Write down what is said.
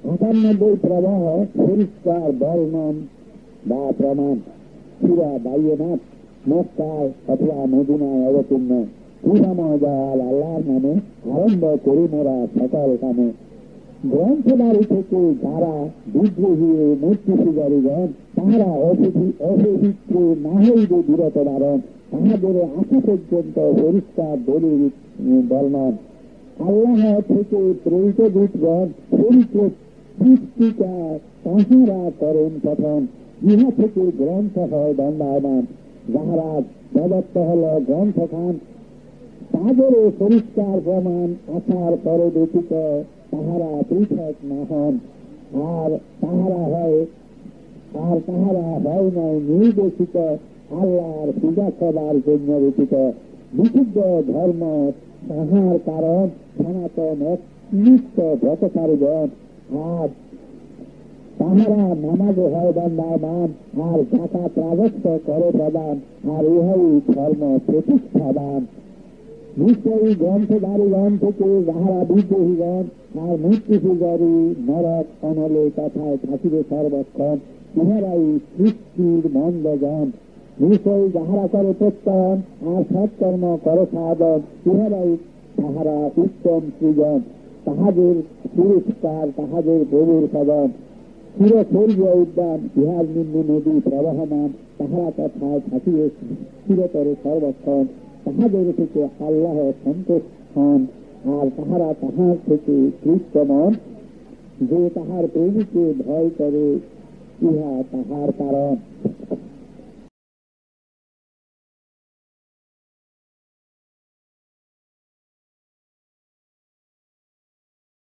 98 প্রবাহ পরিষ্কার বর্ণন বা প্রমাণ সুরা বাইনাত মক্কায় অথবা মদিনায় অবতীর্ণ পূজাময় দয়াল আল্লাহর নামে আরম্ভ করি মোরা সকল কামে। গ্রন্থদারি থেকে যারা বিদ্রোহী মূর্তি পূজারীগণ তাহারা অপবিত্র না হইবে বিরত ধারণ, তাহাদের আসা পর্যন্ত পরিষ্কার দলিল বর্ণন। আল্লাহ থেকে প্রেরিত দূতগণ পবিত্র পুস্তিকা তাহারা করেন প্রথম, ইহা থেকে গ্রন্থ হয় দণ্ডায়মান। যাহারা প্রদত্ত হল গ্রন্থখান তাদেরও পরিষ্কার প্রমাণ আসার পরে দেখিত তাহারা পৃথক না হন, আর তাহারা হয় নাই নির্দেশিত আল্লাহর পূজা করার জন্য রচিত। বিশুদ্ধ ধর্ম তাহার কারণ সনাতন নিত্য ব্রতকারীগণ, আর তাহারা নামাজে হয় দণ্ডায়মান, আর জাকাত রাজস্ব করে প্রদান, আর ইহাই ধর্ম প্রতিষ্ঠাদান। নিশ্চয়ই গ্রন্থধারীগণ থেকে যাহারা বিদ্রোহীগণ আর মূর্তি পূজারী নরক অনলে কথায় থাকিবে সর্বক্ষণ, ইহারাই সৃষ্টির মন্দগণ। নিশ্চয়ই যাহারা করে প্রত্যয়ন আর সৎকর্ম করে সাধন, ইহারাই তাহারা উত্তম সৃজন। তাহাদের পুরস্কার তাহাদের প্রভুর সদন। চিরস্বর্গ উদ্যান ইহার নিম্ন নদী প্রবাহমান, তাহারা কথায় থাকিবে চিরতরে সর্বক্ষণ। তাহাদের থেকে আল্লাহ সন্তুষ্ট হন, আর তাহারা তাহার থেকে তৃপ্তমন। যে তাহার প্রেমিকে ভয় করে ইহা তাহার কারণ।